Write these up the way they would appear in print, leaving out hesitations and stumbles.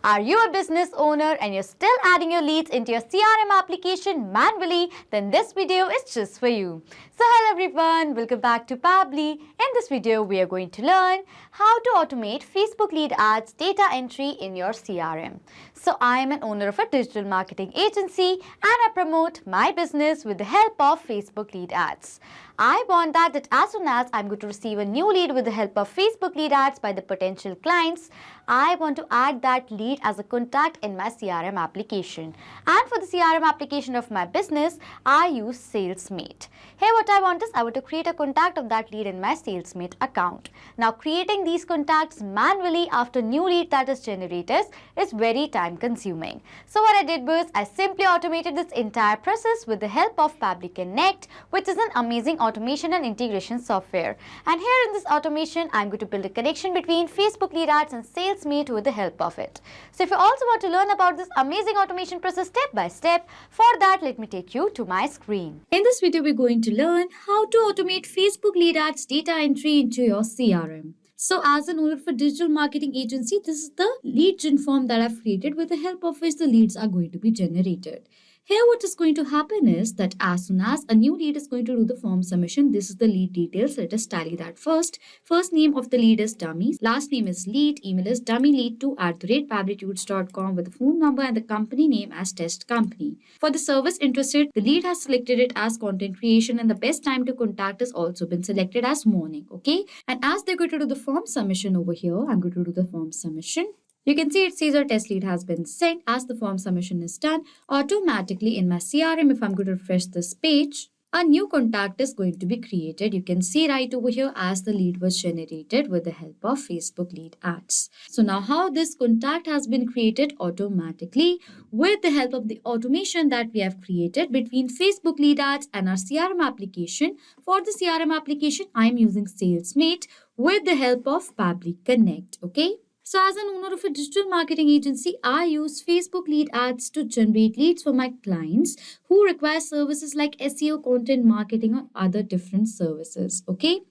Are you a business owner and you're still adding your leads into your CRM application manually? Then this video is just for you. So hello everyone, welcome back to Pabbly. In this video, we are going to learn how to automate Facebook lead ads data entry in your CRM. So I am an owner of a digital marketing agency and I promote my business with the help of Facebook lead ads. I want that as soon as I'm going to receive a new lead with the help of Facebook lead ads by the potential clients, I want to add that lead as a contact in my CRM application. And for the CRM application of my business, I use SalesMate. Here what I want is I want to create a contact of that lead in my SalesMate account. Now creating these contacts manually after new lead that is generated is very time consuming. So what I did was I simply automated this entire process with the help of Pabbly Connect, which is an amazing automation and integration software. And here in this automation, I'm going to build a connection between Facebook lead ads and SalesMate with the help of it. So if you also want to learn about this amazing automation process step by step, for that let me take you to my screen. In this video, we're going to learn how to automate Facebook lead ads data entry into your CRM. So as an owner of a digital marketing agency, this is the lead gen form that I've created with the help of which the leads are going to be generated. Here what is going to happen is that as soon as a new lead is going to do the form submission, this is the lead details. Let us tally that first. First name of the lead is dummy. Last name is lead. Email is dummylead2@pabblytudes.com with the phone number and the company name as test company. For the service interested, the lead has selected it as content creation and the best time to contact has also been selected as morning. Okay. And as they're going to do the form submission over here, I'm going to do the form submission. You can see it says our test lead has been sent. As the form submission is done, automatically in my CRM, if I'm going to refresh this page, a new contact is going to be created. You can see right over here as the lead was generated with the help of Facebook lead ads. So now how this contact has been created automatically with the help of the automation that we have created between Facebook lead ads and our CRM application. For the CRM application, I'm using SalesMate with the help of Pabbly Connect. Okay. So as an owner of a digital marketing agency, I use Facebook lead ads to generate leads for my clients who require services like SEO, content marketing, or other different services. Okay.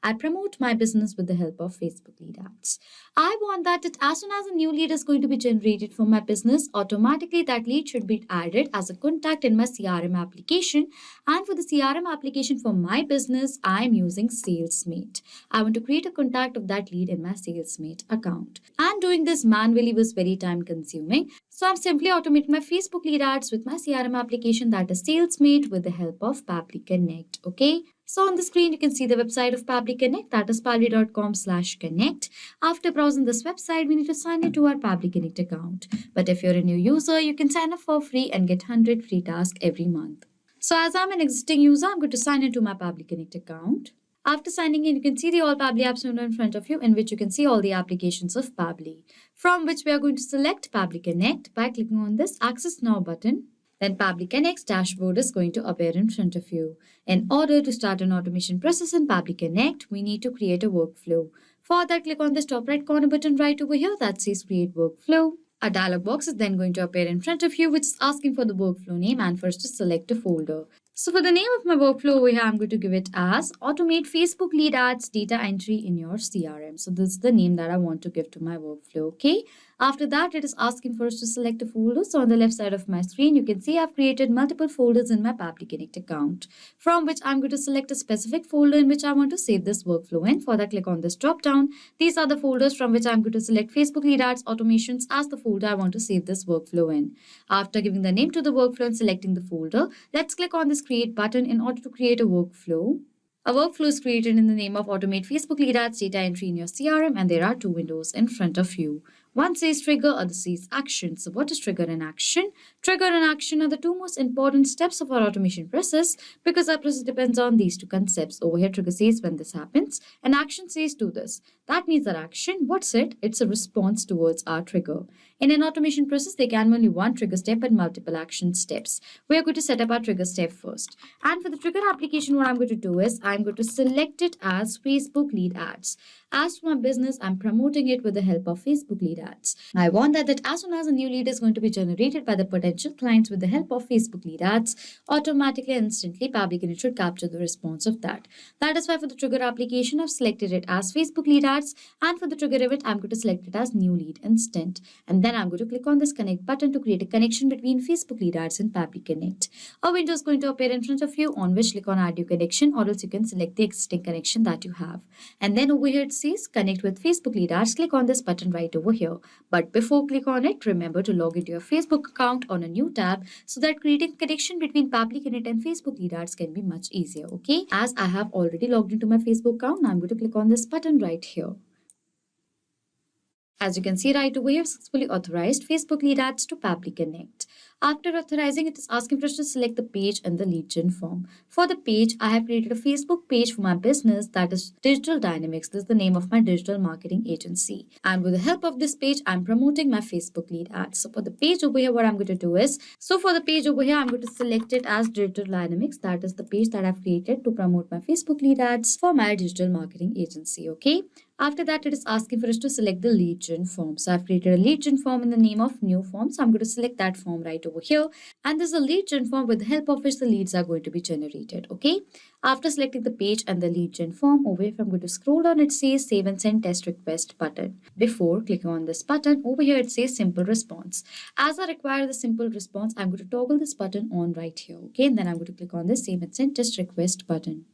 I promote my business with the help of Facebook lead ads. I want that as soon as a new lead is going to be generated for my business, automatically that lead should be added as a contact in my CRM application. And for the CRM application for my business, I'm using SalesMate. I want to create a contact of that lead in my SalesMate account. And doing this manually was very time consuming. So I'm simply automating my Facebook lead ads with my CRM application, that is SalesMate, with the help of Pabbly Connect. Okay. So on the screen, you can see the website of Pabbly Connect, that is pabbly.com/connect. After browsing this website, we need to sign into our Pabbly Connect account. But if you're a new user, you can sign up for free and get 100 free tasks every month. So as I'm an existing user, I'm going to sign into my Pabbly Connect account. After signing in, you can see the All Pabbly Apps window in front of you, in which you can see all the applications of Pabbly, from which we are going to select Pabbly Connect by clicking on this Access Now button. Then Pabbly Connect's dashboard is going to appear in front of you. In order to start an automation process in Pabbly Connect, we need to create a workflow. For that, click on this top right corner button right over here that says Create Workflow. A dialog box is then going to appear in front of you, which is asking for the workflow name and for us to select a folder. So for the name of my workflow over here, I'm going to give it as Automate Facebook Lead Ads Data Entry in Your CRM. So this is the name that I want to give to my workflow. Okay. After that, it is asking for us to select a folder. So on the left side of my screen, you can see I've created multiple folders in my Pabbly Connect account, from which I'm going to select a specific folder in which I want to save this workflow in. For that, click on this drop down. These are the folders from which I'm going to select Facebook Lead Ads Automations as the folder I want to save this workflow in. After giving the name to the workflow and selecting the folder, let's click on this Create button in order to create a workflow. A workflow is created in the name of Automate Facebook Lead Ads Data Entry in Your CRM, and there are two windows in front of you. One says trigger, other says action. So what is trigger and action? Trigger and action are the two most important steps of our automation process because our process depends on these two concepts. Over here, trigger says when this happens and action says do this. That means that action, what's it? It's a response towards our trigger. In an automation process, there can be only one trigger step and multiple action steps. We are going to set up our trigger step first. And for the trigger application, what I'm going to do is I'm going to select it as Facebook lead ads. As for my business, I'm promoting it with the help of Facebook lead ads. I want that as soon as a new lead is going to be generated by the potential clients with the help of Facebook lead ads, automatically and instantly Pabbly Connect should capture the response of that. That is why for the trigger application, I've selected it as Facebook lead ads, and for the trigger event, I'm going to select it as new lead instant. And then I'm going to click on this connect button to create a connection between Facebook lead ads and Pabbly Connect. A window is going to appear in front of you on which click on add new connection, or else you can select the existing connection that you have. And then over here it says connect with Facebook lead ads. Click on this button right over here. But before click on it, remember to log into your Facebook account on a new tab so that creating connection between Pabbly Connect and Facebook lead ads can be much easier. Okay, as I have already logged into my Facebook account, I'm going to click on this button right here. As you can see right over here, successfully authorized Facebook lead ads to Pabbly Connect. After authorizing, it is asking for us to select the page and the lead gen form. For the page, I have created a Facebook page for my business, that is Digital Dynamics. This is the name of my digital marketing agency. And with the help of this page, I'm promoting my Facebook lead ads. So for the page over here, what I'm going to do is, I'm going to select it as Digital Dynamics. That is the page that I've created to promote my Facebook lead ads for my digital marketing agency. Okay. After that, it is asking for us to select the lead gen form. So I've created a lead gen form in the name of new form. So I'm going to select that form right over here. And this is a lead gen form with the help of which the leads are going to be generated. Okay. After selecting the page and the lead gen form, over here, if I'm going to scroll down, it says save and send test request button. Before clicking on this button, over here, it says simple response. As I require the simple response, I'm going to toggle this button on right here. Okay. And then I'm going to click on this save and send test request button.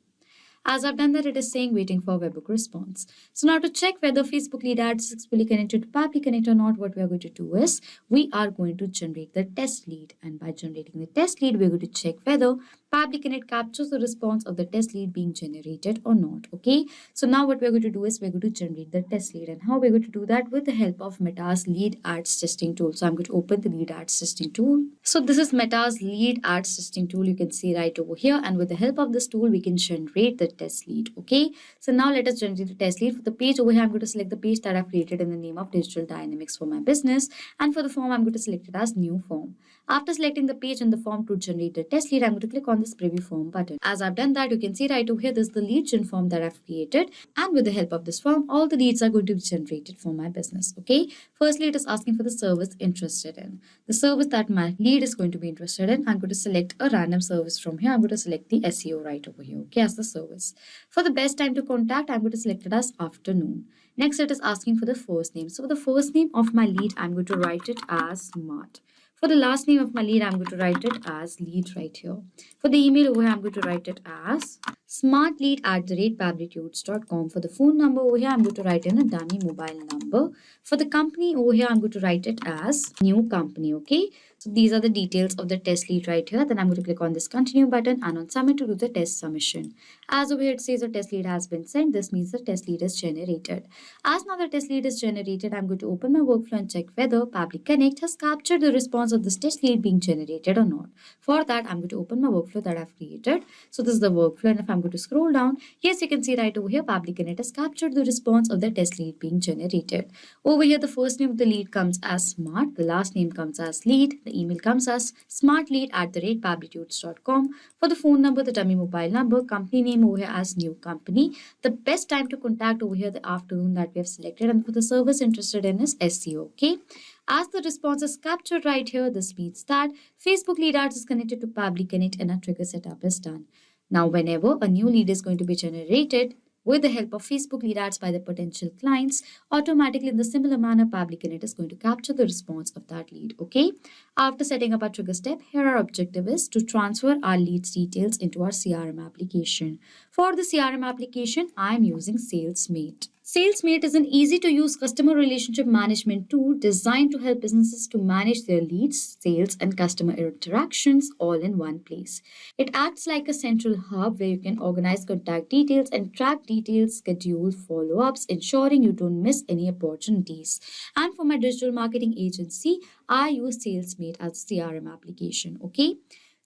As I've done that, it is saying waiting for webhook response. So now to check whether Facebook lead ads is successfully connected to Pabbly Connect or not, what we are going to do is we are going to generate the test lead. And by generating the test lead, we're going to check whether Pabbly Connect captures the response of the test lead being generated or not. Okay. So now what we're going to do is we're going to generate the test lead. And how we're going to do that? With the help of Meta's lead ads testing tool. So I'm going to open the lead ads testing tool. So this is Meta's lead ads testing tool. You can see right over here. And with the help of this tool, we can generate the test lead. Okay. So now let us generate the test lead. For the page over here, I'm going to select the page that I've created in the name of Digital Dynamics for my business. And for the form, I'm going to select it as new form. After selecting the page and the form to generate the test lead, I'm going to click on this preview form button. As I've done that, you can see right over here, this is the lead gen form that I've created. And with the help of this form, all the leads are going to be generated for my business. Okay. Firstly, it is asking for the service interested in. The service that my lead is going to be interested in, I'm going to select a random service from here. I'm going to select the SEO right over here. Okay, as the service. For the best time to contact, I'm going to select it as afternoon. Next, it is asking for the first name. So for the first name of my lead, I'm going to write it as Smart. For the last name of my lead, I'm going to write it as lead right here. For the email over here, I'm going to write it as smartlead@pabblytudes.com. For the phone number over here, I'm going to write in a dummy mobile number. For the company over here, I'm going to write it as new company. Okay. So these are the details of the test lead right here. Then I'm going to click on this continue button and on submit to do the test submission. As over here it says the test lead has been sent, this means the test lead is generated. As now the test lead is generated, I'm going to open my workflow and check whether Pabbly Connect has captured the response of this test lead being generated or not. For that, I'm going to open my workflow that I've created. So this is the workflow, and if I'm going to scroll down, yes, you can see right over here, Pabbly Connect has captured the response of the test lead being generated. Over here, the first name of the lead comes as Smart, the last name comes as Lead, the email comes as smartlead@pabblytudes.com. For the phone number, the dummy mobile number, company name over here as new company. The best time to contact over here, the afternoon that we have selected, and for the service interested in is SEO. Okay. As the response is captured right here, this means that Facebook lead ads is connected to Pabbly Connect and a trigger setup is done. Now, whenever a new lead is going to be generated, with the help of Facebook lead ads by the potential clients, automatically in the similar manner, Pabbly Connect is going to capture the response of that lead. Okay. After setting up our trigger step, here our objective is to transfer our leads details into our CRM application. For the CRM application, I'm using SalesMate. SalesMate is an easy-to-use customer relationship management tool designed to help businesses to manage their leads, sales, and customer interactions all in one place. It acts like a central hub where you can organize contact details and track details, schedule follow-ups, ensuring you don't miss any opportunities. And for my digital marketing agency, I use SalesMate as CRM application. Okay.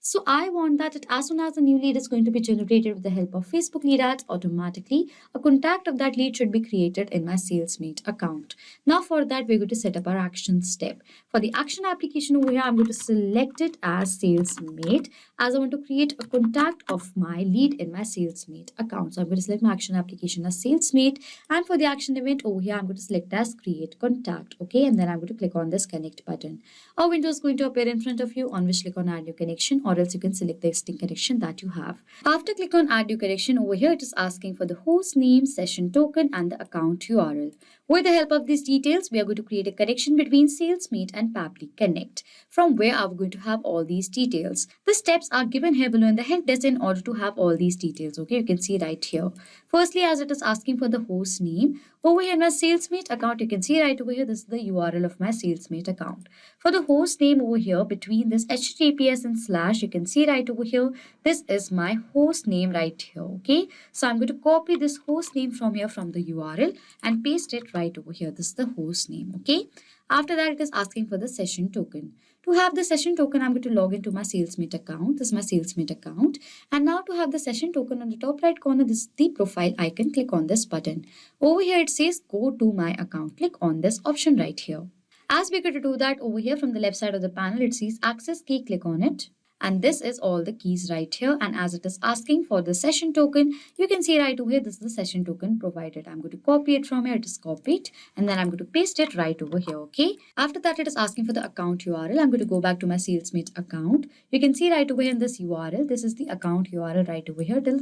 So I want that as soon as the new lead is going to be generated with the help of Facebook lead ads, automatically a contact of that lead should be created in my SalesMate account. Now for that, we're going to set up our action step. For the action application over here, I'm going to select it as SalesMate, as I want to create a contact of my lead in my SalesMate account. So I'm going to select my action application as SalesMate, and for the action event over here, I'm going to select as create contact. Okay, and then I'm going to click on this connect button. A window is going to appear in front of you, on which click on add new connection, or else you can select the existing connection that you have. After click on add new connection over here, it is asking for the host name, session token, and the account URL. With the help of these details, we are going to create a connection between SalesMate and Pabbly Connect, from where I'm going to have all these details. The steps are given here below in the help desk in order to have all these details. Okay, you can see right here. Firstly, as it is asking for the host name, over here in my SalesMate account, you can see right over here, this is the URL of my SalesMate account. For the host name over here, between this HTTPS and slash, you can see right over here, this is my host name right here. Okay, so I'm going to copy this host name from here from the URL and paste it right over here. This is the host name. Okay, after that, it is asking for the session token. To have the session token, I'm going to log into my SalesMate account. This is my SalesMate account. And now to have the session token on the top right corner, this is the profile icon. Click on this button. Over here, it says go to my account. Click on this option right here. As we're going to do that over here from the left side of the panel, it says access key. Click on it. And this is all the keys right here. And as it is asking for the session token, you can see right over here, this is the session token provided. I'm going to copy it from here. It is copied. And then I'm going to paste it right over here. Okay. After that, it is asking for the account URL. I'm going to go back to my SalesMate account. You can see right over here in this URL, this is the account URL right over here till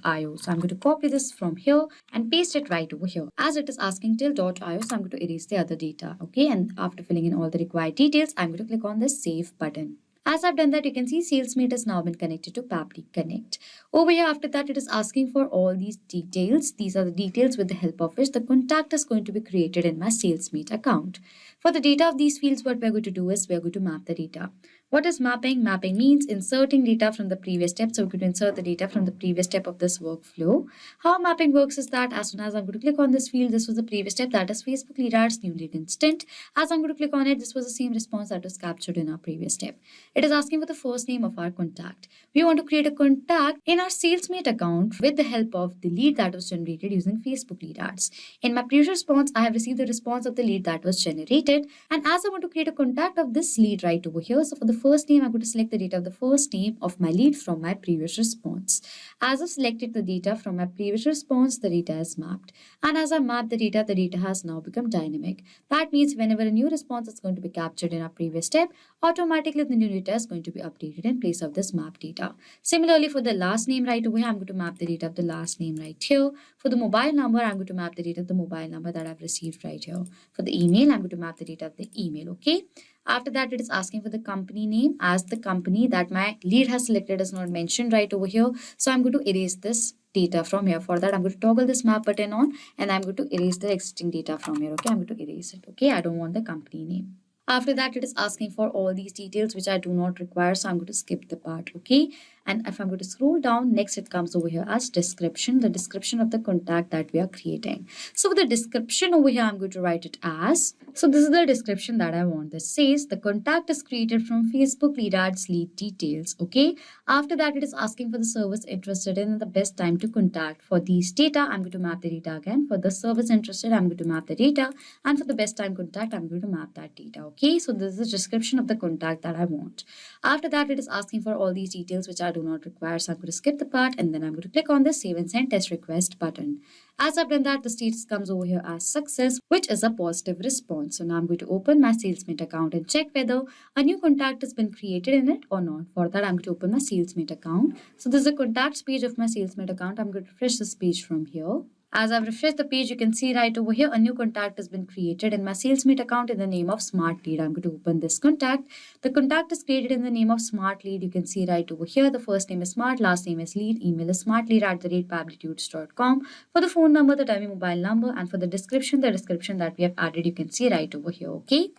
.io. So I'm going to copy this from here and paste it right over here. As it is asking till .io, so I'm going to erase the other data. Okay. And after filling in all the required details, I'm going to click on the save button. As I've done that, you can see SalesMate has now been connected to Pabbly Connect. Over here, after that, it is asking for all these details. These are the details with the help of which the contact is going to be created in my SalesMate account. For the data of these fields, what we're going to do is we're going to map the data. What is mapping? Mapping means inserting data from the previous step. So we're going to insert the data from the previous step of this workflow. How mapping works is that as soon as I'm going to click on this field, this was the previous step, that is Facebook lead ads new lead instant. As I'm going to click on it, this was the same response that was captured in our previous step. It is asking for the first name of our contact. We want to create a contact in our SalesMate account with the help of the lead that was generated using Facebook lead ads. In my previous response, I have received the response of the lead that was generated. And as I want to create a contact of this lead right over here, so for the first name, I'm going to select the data of the first name of my lead from my previous response. As I've selected the data from my previous response, the data is mapped. And as I map the data has now become dynamic. That means whenever a new response is going to be captured in our previous step, automatically the new data is going to be updated in place of this map data. Similarly, for the last name right over here, I'm going to map the data of the last name right here. For the mobile number, I'm going to map the data of the mobile number that I've received right here. For the email, I'm going to map the data of the email. Okay. After that, it is asking for the company name, as the company that my lead has selected is not mentioned right over here. So I'm going to erase this data from here. For that, I'm going to toggle this map button on and I'm going to erase the existing data from here. Okay, I'm going to erase it. Okay, I don't want the company name. After that, it is asking for all these details which I do not require. So I'm going to skip the part. Okay. And if I'm going to scroll down, next it comes over here as description, the description of the contact that we are creating. So for the description over here, I'm going to write it as, so this is the description that I want. This says the contact is created from Facebook lead ads lead details. Okay. After that, it is asking for the service interested in the best time to contact. For these data, I'm going to map the data again. For the service interested, I'm going to map the data. And for the best time contact, I'm going to map that data. Okay. So this is the description of the contact that I want. After that, it is asking for all these details which I do not require. So I'm going to skip the part and then I'm going to click on the save and send test request button. As I've done that, the status comes over here as success, which is a positive response. So now I'm going to open my SalesMate account and check whether a new contact has been created in it or not. For that, I'm going to open my SalesMate account. So this is the contacts page of my SalesMate account. I'm going to refresh this page from here. As I've refreshed the page, you can see right over here, a new contact has been created in my SalesMate account in the name of Smart Lead. I'm going to open this contact. The contact is created in the name of Smart Lead. You can see right over here, the first name is Smart, last name is Lead, email is smartlead@pabblytudes.com. For the phone number, the dummy mobile number, and for the description that we have added, you can see right over here, okay?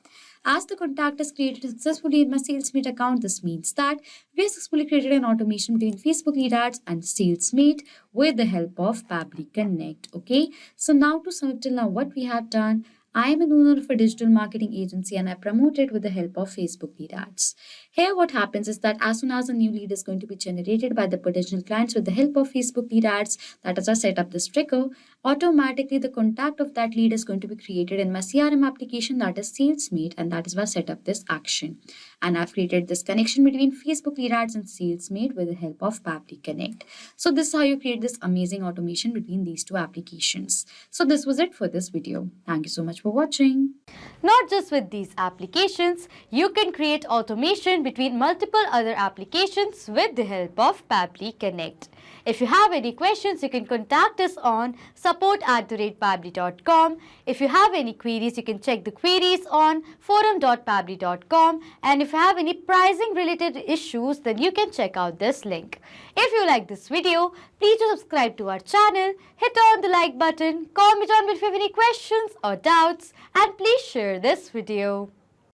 As the contact is created successfully in my SalesMate account, this means that we have successfully created an automation between Facebook lead ads and SalesMate with the help of Pabbly Connect. Okay, so now to sum up till now what we have done. I am an owner of a digital marketing agency and I promote it with the help of Facebook lead ads. Here, what happens is that as soon as a new lead is going to be generated by the potential clients with the help of Facebook lead ads, that is, I set up this trigger, automatically the contact of that lead is going to be created in my CRM application, that is SalesMate, and that is why I set up this action. And I've created this connection between Facebook lead ads and SalesMate with the help of Pabbly Connect. So this is how you create this amazing automation between these two applications. So this was it for this video. Thank you so much for watching. Not just with these applications, you can create automation between multiple other applications with the help of Pabbly Connect. If you have any questions, you can contact us on support@pabbly.com. If you have any queries, you can check the queries on forum.pabbly.com. And if you have any pricing related issues, then you can check out this link. If you like this video, please do subscribe to our channel, hit on the like button, comment on if you have any questions or doubts, and please share this video.